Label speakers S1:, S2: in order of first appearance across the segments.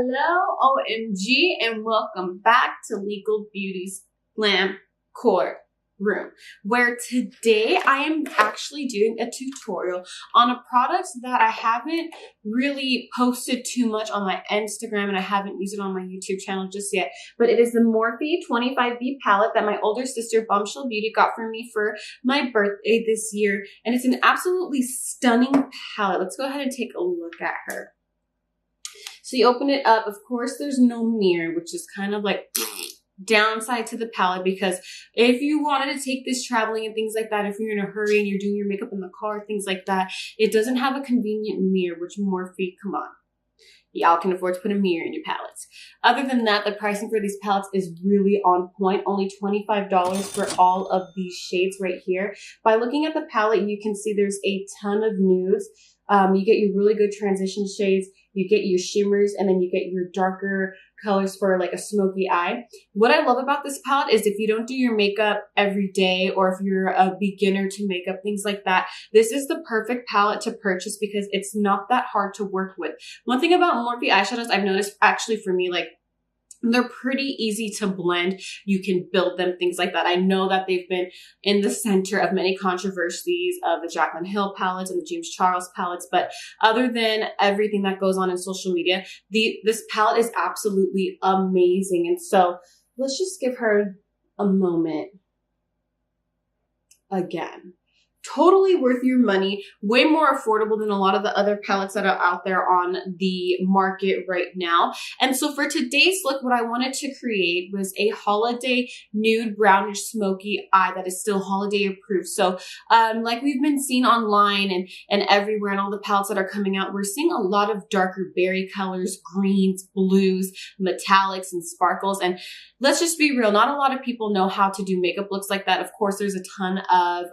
S1: Hello, OMG, and welcome back to Legal Beauty's Glam Core Room, where today I am actually doing a tutorial on a product that I haven't really posted too much on my Instagram and I haven't used it on my YouTube channel just yet, but it is the Morphe 25B palette that my older sister Bombshell Beauty got for me for my birthday this year, and it's an absolutely stunning palette. Let's go ahead and take a look at her. So you open it up, of course there's no mirror, which is kind of like downside to the palette, because if you wanted to take this traveling and things like that, if you're in a hurry and you're doing your makeup in the car, things like that, it doesn't have a convenient mirror, which Morphe, come on. Y'all can afford to put a mirror in your palettes. Other than that, the pricing for these palettes is really on point. Only $25 for all of these shades right here. By looking at the palette, you can see there's a ton of nudes. You get your really good transition shades, you get your shimmers, and then you get your darker colors for like a smoky eye. What I love about this palette is if you don't do your makeup every day, or if you're a beginner to makeup, things like that, this is the perfect palette to purchase because it's not that hard to work with. One thing about Morphe eyeshadows I've noticed, actually for me, like, they're pretty easy to blend. You can build them, things like that. I know that they've been in the center of many controversies of the Jaclyn Hill palettes and the James Charles palettes, but other than everything that goes on in social media, this palette is absolutely amazing. And so let's just give her a moment again. Totally worth your money, way more affordable than a lot of the other palettes that are out there on the market right now. And so for today's look, what I wanted to create was a holiday nude brownish smoky eye that is still holiday approved. So like we've been seeing online and everywhere, and all the palettes that are coming out, we're seeing a lot of darker berry colors, greens, blues, metallics, and sparkles. And let's just be real, not a lot of people know how to do makeup looks like that. Of course, there's a ton of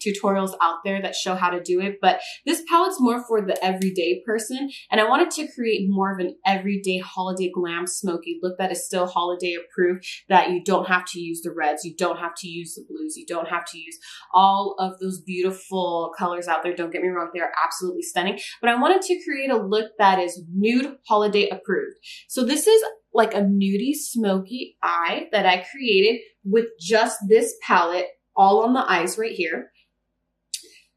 S1: tutorials out there that show how to do it, but this palette's more for the everyday person, and I wanted to create more of an everyday holiday glam smoky look that is still holiday approved, that you don't have to use the reds, you don't have to use the blues, you don't have to use all of those beautiful colors out there. Don't get me wrong, they're absolutely stunning, but I wanted to create a look that is nude holiday approved. So this is like a nudie smoky eye that I created with just this palette, all on the eyes right here.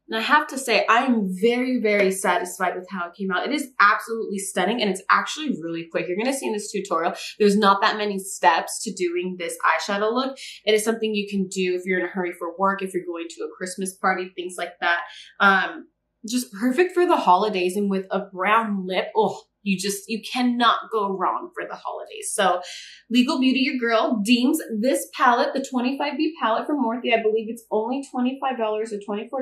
S1: And I have to say, I am very, very satisfied with how it came out. It is absolutely stunning, and it's actually really quick. You're going to see in this tutorial, there's not that many steps to doing this eyeshadow look. It is something you can do if you're in a hurry for work, if you're going to a Christmas party, things like that. Just perfect for the holidays, and with a brown lip, oh, you cannot go wrong for the holidays. So Legal Beauty, your girl, deems this palette, the 25B palette from Morphe, I believe it's only $25 or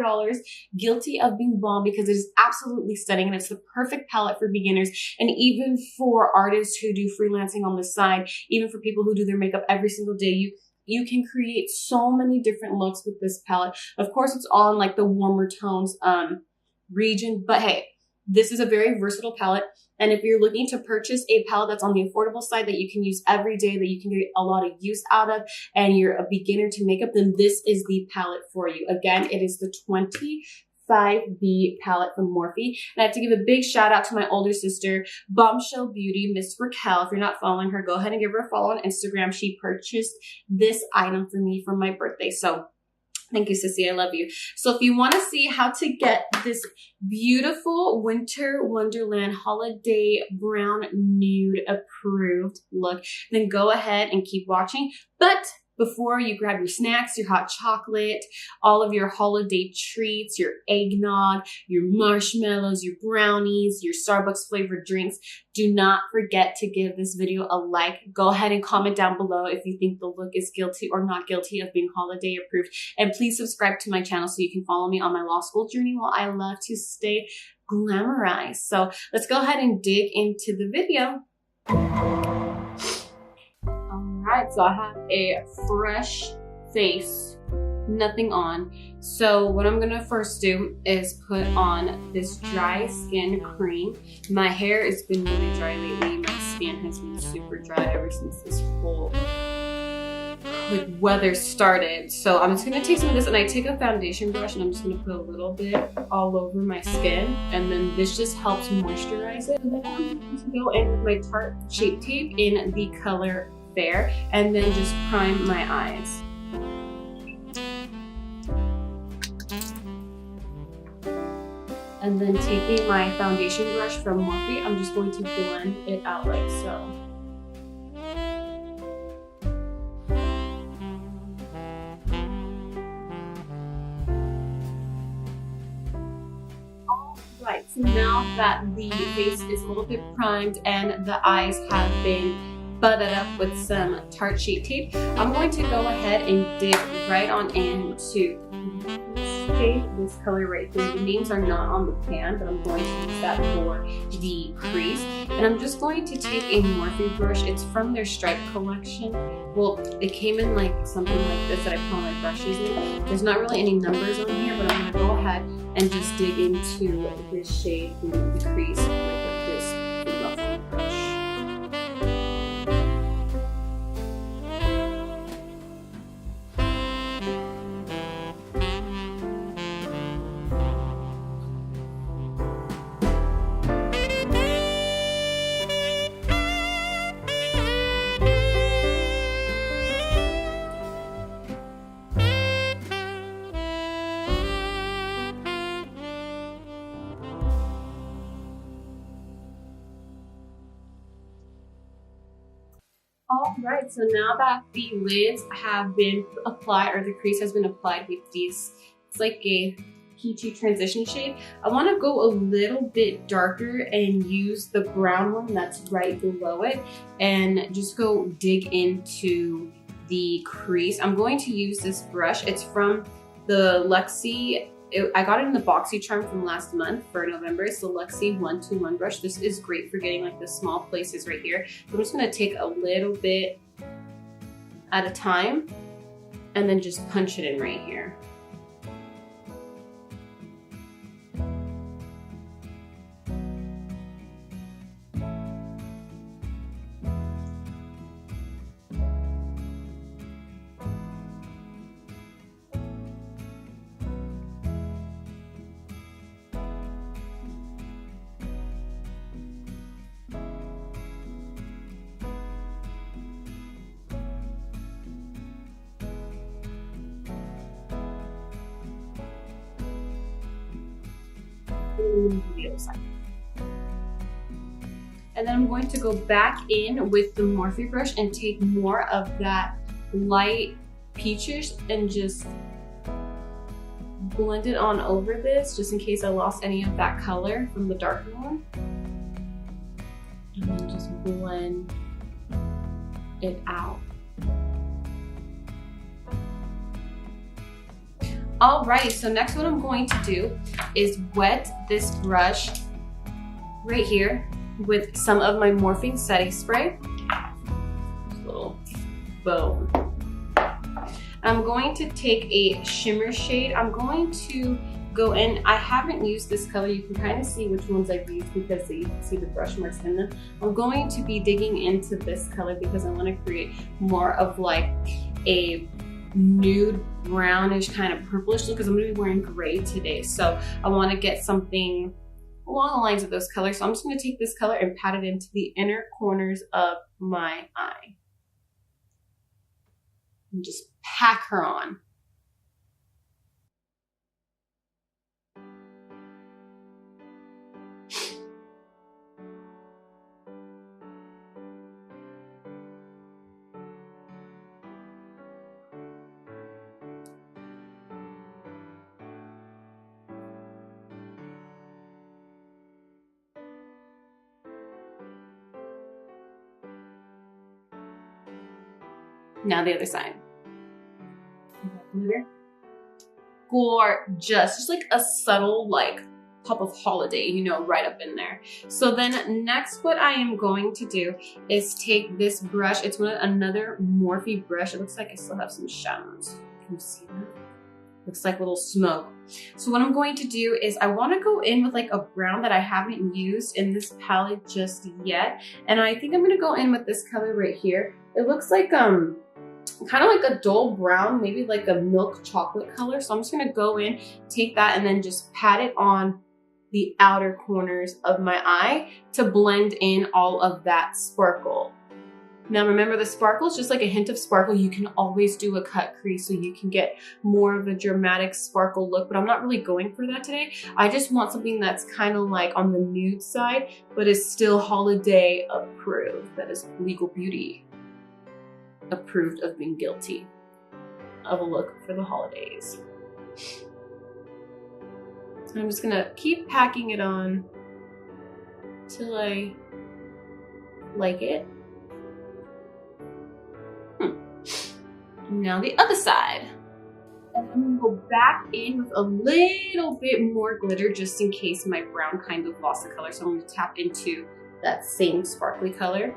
S1: $24, guilty of being bomb, because it is absolutely stunning, and it's the perfect palette for beginners, and even for artists who do freelancing on the side, even for people who do their makeup every single day. You can create so many different looks with this palette. Of course, it's all in like the warmer tones region, but hey, this is a very versatile palette. And if you're looking to purchase a palette that's on the affordable side, that you can use every day, that you can get a lot of use out of, and you're a beginner to makeup, then this is the palette for you. Again, it is the 25B palette from Morphe. And I have to give a big shout out to my older sister, Bombshell Beauty, Miss Raquel. If you're not following her, go ahead and give her a follow on Instagram. She purchased this item for me for my birthday. So thank you, sissy. I love you. So if you want to see how to get this beautiful winter wonderland holiday brown nude approved look, then go ahead and keep watching. But before you grab your snacks, your hot chocolate, all of your holiday treats, your eggnog, your marshmallows, your brownies, your Starbucks flavored drinks, do not forget to give this video a like. Go ahead and comment down below if you think the look is guilty or not guilty of being holiday approved. And please subscribe to my channel so you can follow me on my law school journey while I love to stay glamorized. So let's go ahead and dig into the video. Alright, so I have a fresh face, nothing on. So what I'm gonna first do is put on this dry skin cream. My hair has been really dry lately. My skin has been super dry ever since this whole like weather started. So I'm just gonna take some of this, and I take a foundation brush and I'm just gonna put a little bit all over my skin, and then this just helps moisturize it. And then I'm going to go in with my Tarte Shape Tape in the color Fair, and then just prime my eyes. And then taking my foundation brush from Morphe, I'm just going to blend it out like so. Right, so now that the face is a little bit primed and the eyes have been butted up with some Tarte Shape Tape, I'm going to go ahead and dig right on into this color right here. The names are not on the pan, but I'm going to use that for the crease. And I'm just going to take a Morphe brush. It's from their Stripe collection. Well, it came in like something like this that I put all my brushes in. There's not really any numbers on here, but I'm going to go ahead and just dig into this shade in the crease with this fluffy brush. Alright, so now that the lids have been applied, or the crease has been applied with these, it's like a peachy transition shade, I want to go a little bit darker and use the brown one that's right below it and just go dig into the crease. I'm going to use this brush. It's from the LUXIE. I got it in the BoxyCharm from last month for November. It's the LUXIE 121 brush. This is great for getting like the small places right here. So I'm just gonna take a little bit at a time and then just punch it in right here. The other side. And then I'm going to go back in with the Morphe brush and take more of that light peaches and just blend it on over this, just in case I lost any of that color from the darker one. And then just blend it out. All right, so next what I'm going to do is wet this brush right here with some of my Morphe setting spray. Just a little bow. I'm going to take a shimmer shade. I'm going to go in, I haven't used this color. You can kind of see which ones I've used because you can see the brush marks in them. I'm going to be digging into this color because I want to create more of like a nude brownish kind of purplish look, because I'm going to be wearing gray today, so I want to get something along the lines of those colors. So I'm just going to take this color and pat it into the inner corners of my eye and just pack her on. Now the other side. Gorgeous, just like a subtle like pop of holiday, you know, right up in there. So then next what I am going to do is take this brush. It's another Morphe brush. It looks like I still have some shadows. Can you see that? Looks like little smoke. So what I'm going to do is I want to go in with like a brown that I haven't used in this palette just yet. And I think I'm going to go in with this color right here. It looks like kind of like a dull brown, maybe like a milk chocolate color. So I'm just gonna go in, take that, and then just pat it on the outer corners of my eye to blend in all of that sparkle. Now remember, the sparkle is just like a hint of sparkle. You can always do a cut crease so you can get more of a dramatic sparkle look, but I'm not really going for that today. I just want something that's kind of like on the nude side, but is still holiday approved. That is legal beauty approved of being guilty of a look for the holidays. So I'm just gonna keep packing it on till I like it. Now the other side. And I'm gonna go back in with a little bit more glitter just in case my brown kind of lost the color. So I'm gonna tap into that same sparkly color.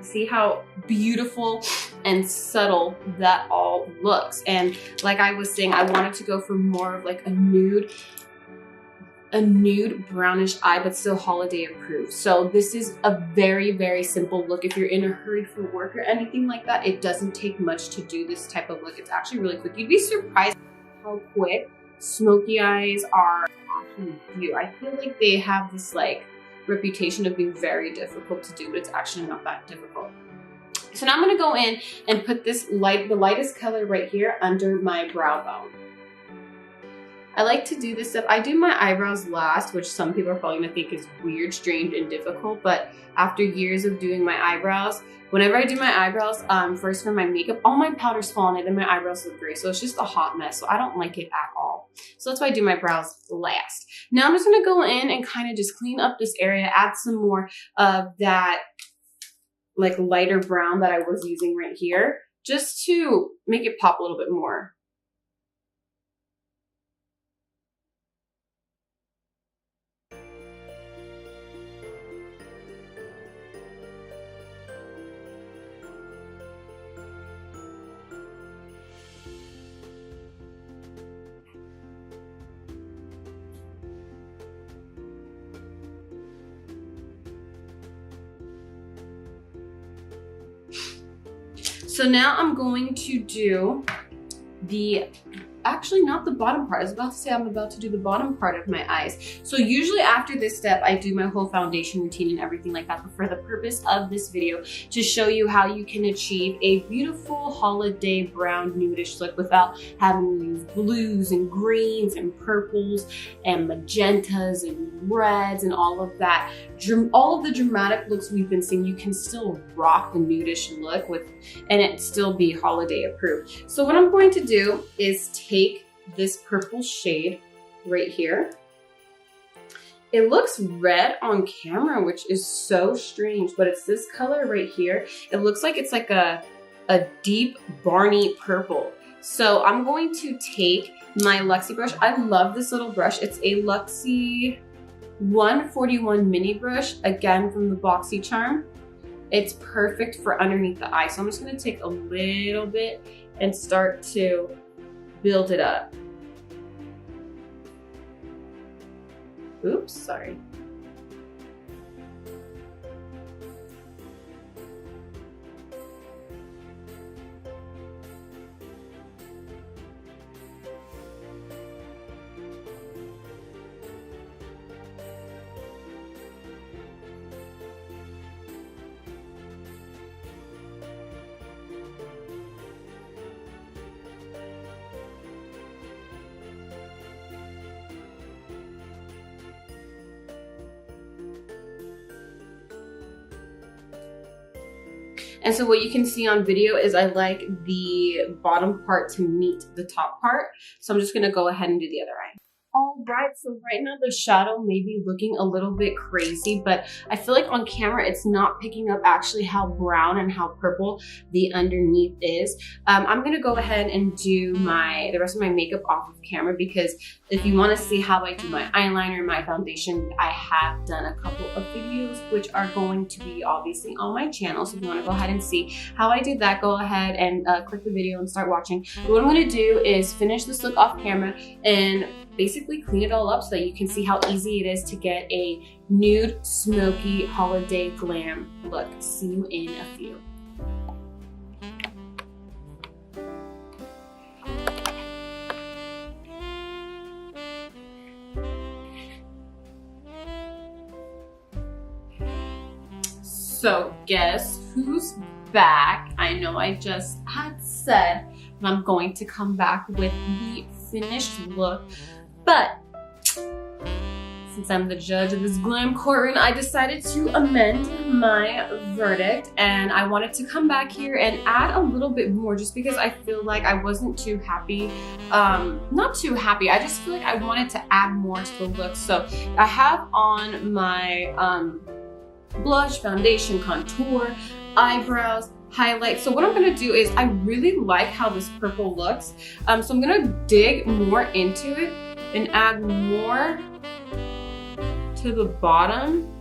S1: See how beautiful and subtle that all looks. And like I was saying, I wanted to go for more of like a nude brownish eye, but still holiday approved. So this is a very, very simple look. If you're in a hurry for work or anything like that, it doesn't take much to do this type of look. It's actually really quick. You'd be surprised how quick smoky eyes are actually do. I feel like they have this like reputation of being very difficult to do, but it's actually not that difficult. So now I'm gonna go in and put this the lightest color right here under my brow bone. I like to do this stuff. I do my eyebrows last, which some people are probably gonna think is weird, strange, and difficult, but after years of doing my eyebrows, whenever I do my eyebrows, first for my makeup, all my powders fall on it and my eyebrows look great. So it's just a hot mess. So I don't like it at all. So that's why I do my brows last. Now I'm just gonna go in and kind of just clean up this area, add some more of that like lighter brown that I was using right here, just to make it pop a little bit more. So now I'm going to do actually not the bottom part. I was about to say I'm about to do the bottom part of my eyes. So usually after this step, I do my whole foundation routine and everything like that. But for the purpose of this video, to show you how you can achieve a beautiful holiday brown nudish look without having to use blues and greens and purples and magentas and reds and all of that. All of the dramatic looks we've been seeing, you can still rock the nudish look with, and it still be holiday approved. So what I'm going to do is take this purple shade right here. It looks red on camera, which is so strange, but it's this color right here. It looks like it's like a deep Barney purple. So I'm going to take my LUXIE brush. I love this little brush. It's a LUXIE 141 mini brush, again from the BoxyCharm. It's perfect for underneath the eye. So I'm just gonna take a little bit and start to build it up. Oops, sorry. And so what you can see on video is I like the bottom part to meet the top part. So I'm just gonna go ahead and do the other eye. All right, so right now the shadow may be looking a little bit crazy, but I feel like on camera it's not picking up actually how brown and how purple the underneath is. I'm gonna go ahead and do the rest of my makeup off of camera, because if you want to see how I do my eyeliner, my foundation, I have done a couple of videos which are going to be obviously on my channel. So if you want to go ahead and see how I do that, go ahead and click the video and start watching. But what I'm going to do is finish this look off camera and basically clean it all up so that you can see how easy it is to get a nude, smoky, holiday glam look. See you in a few. So guess who's back? I know I just had said that I'm going to come back with the finished look, but since I'm the judge of this glam courtroom, I decided to amend my verdict, and I wanted to come back here and add a little bit more just because I feel like I wasn't too happy. Not too happy, I just feel like I wanted to add more to the look. So I have on my blush, foundation, contour, eyebrows, highlight. So what I'm gonna do is I really like how this purple looks. So I'm gonna dig more into it and add more to the bottom.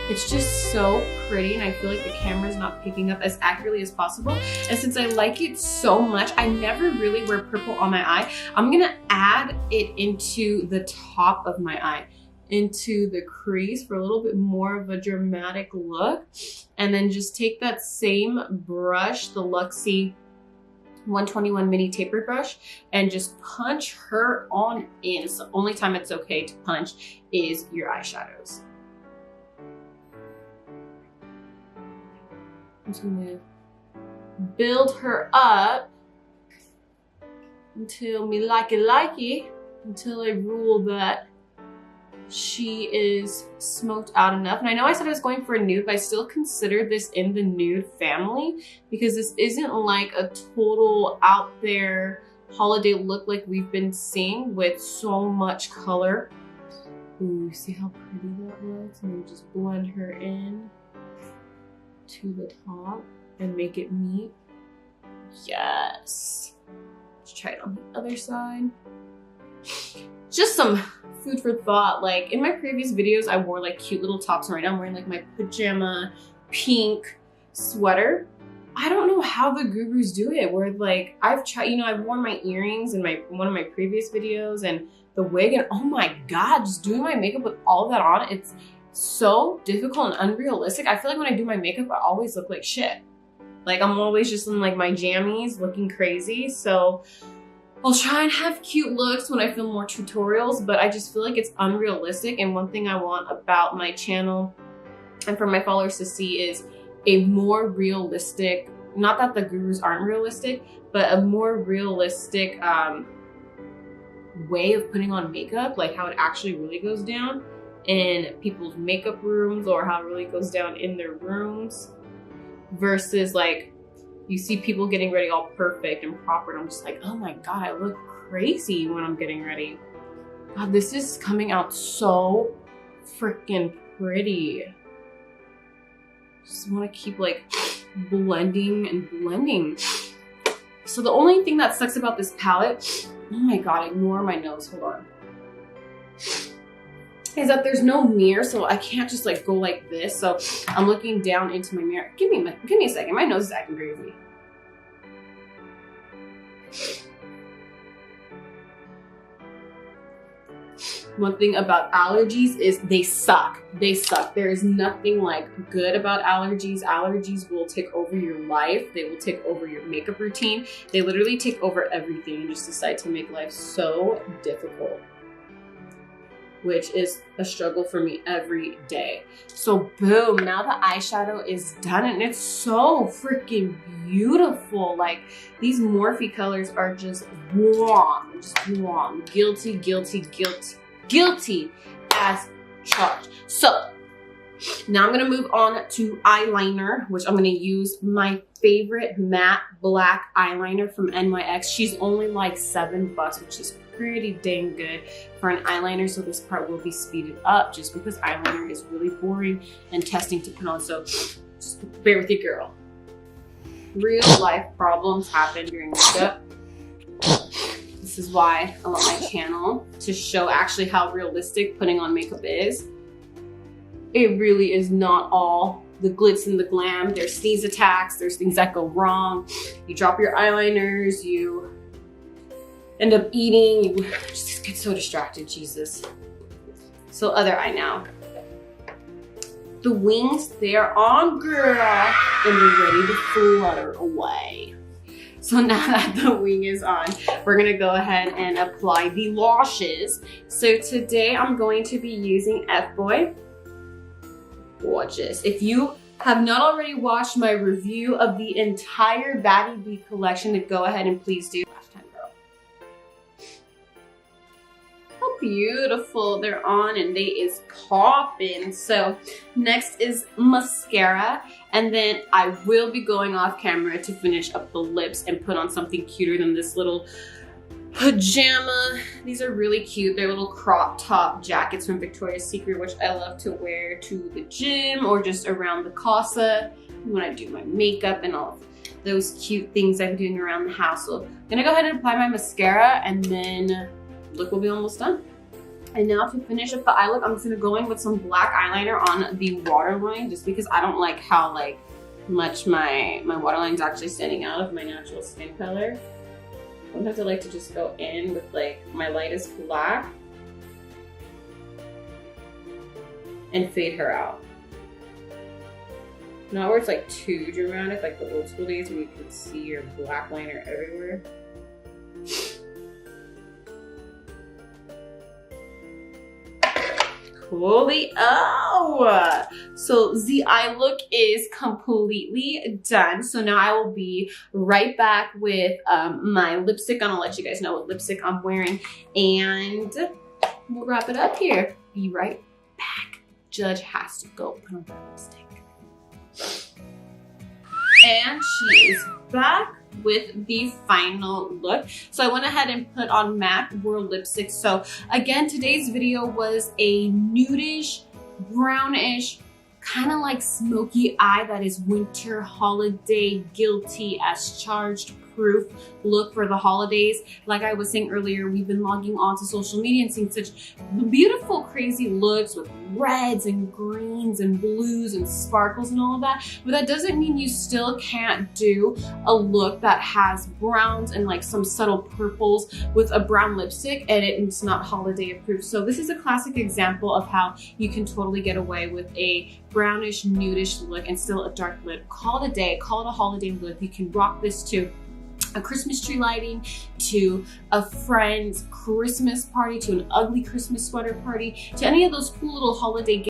S1: It's just so pretty, and I feel like the camera is not picking up as accurately as possible. And since I like it so much, I never really wear purple on my eye. I'm gonna add it into the top of my eye, into the crease for a little bit more of a dramatic look. And then just take that same brush, the LUXIE 121 mini tapered brush, and just punch her on in. So the only time it's okay to punch is your eyeshadows. I'm just gonna build her up until me like it, until I rule that she is smoked out enough. And I know I said I was going for a nude, but I still consider this in the nude family because this isn't like a total out there holiday look like we've been seeing with so much color. Ooh, see how pretty that looks? And then just blend her in to the top and make it meet. Yes. Let's try it on the other side. Just some food for thought. Like in my previous videos, I wore like cute little tops, and right now I'm wearing like my pajama pink sweater. I don't know how the gurus do it, where like I've tried, you know, I've worn my earrings in one of my previous videos and the wig, and oh my God, just doing my makeup with all of that on, it's so difficult and unrealistic. I feel like when I do my makeup, I always look like shit. Like I'm always just in like my jammies looking crazy. So I'll try and have cute looks when I film more tutorials, but I just feel like it's unrealistic. And one thing I want about my channel and for my followers to see is a more realistic, not that the gurus aren't realistic, but a more realistic way of putting on makeup, like how it actually really goes down in people's makeup rooms, or how it really goes down in their rooms, versus like you see people getting ready all perfect and proper, and I'm just like, oh my God, I look crazy when I'm getting ready. God, this is coming out so freaking pretty. Just want to keep like blending and blending. So the only thing that sucks about this palette, oh my God, ignore my nose, hold on, is that there's no mirror, so I can't just like go like this. So I'm looking down into my mirror. Give me a second. My nose is acting crazy. One thing about allergies is they suck. They suck. There is nothing like good about allergies. Allergies will take over your life. They will take over your makeup routine. They literally take over everything and just decide to make life so difficult, which is a struggle for me every day. So boom, now the eyeshadow is done and it's so freaking beautiful. Like these Morphe colors are just warm, guilty, guilty, guilty, guilty as charge. So now I'm gonna move on to eyeliner, which I'm gonna use my favorite matte black eyeliner from NYX. She's only like $7, which is pretty dang good for an eyeliner. So this part will be speeded up just because eyeliner is really boring and testing to put on. So just bear with your girl. Real life problems happen during makeup. This is why I love my channel, to show actually how realistic putting on makeup is. It really is not all the glitz and the glam. There's sneeze attacks, there's things that go wrong. You drop your eyeliners, you end up eating, you just get so distracted, Jesus. So other eye now. The wings, they are on, girl, and we're ready to flutter away. So now that the wing is on, we're gonna go ahead and apply the lashes. So today I'm going to be using F-Boy. Gorgeous. If you have not already watched my review of the entire Baddie B collection, then go ahead and please do. How beautiful they're on, and they is popping. So next is mascara, and then I will be going off camera to finish up the lips and put on something cuter than this little pajama. These are really cute. They're little crop top jackets from Victoria's Secret, which I love to wear to the gym or just around the casa when I do my makeup and all of those cute things I'm doing around the house. So I'm gonna go ahead and apply my mascara, and then look will be almost done. And now to finish up the eye look, I'm just gonna go in with some black eyeliner on the waterline, just because I don't like how much my waterline is actually standing out of my natural skin color. Sometimes I like to just go in with my lightest black and fade her out. Not where it's too dramatic, like the old school days where you can see your black liner everywhere. Holy oh! So the eye look is completely done. So now I will be right back with my lipstick. I'm gonna let you guys know what lipstick I'm wearing, and we'll wrap it up here. Be right back. Judge has to go put on her lipstick. And she is back with the final look. So I went ahead and put on matte Whirl lipstick. So again, today's video was a nudish, brownish, kind of like smoky eye that is winter holiday guilty as charged proof look for the holidays. Like I was saying earlier, we've been logging onto social media and seeing such beautiful, crazy looks with reds and greens and blues and sparkles and all of that. But that doesn't mean you still can't do a look that has browns and some subtle purples with a brown lipstick, and it's not holiday approved. So this is a classic example of how you can totally get away with a brownish, nudish look and still a dark lip. Call it a day, call it a holiday look. You can rock this to a Christmas tree lighting, to a friend's Christmas party, to an ugly Christmas sweater party, to any of those cool little holiday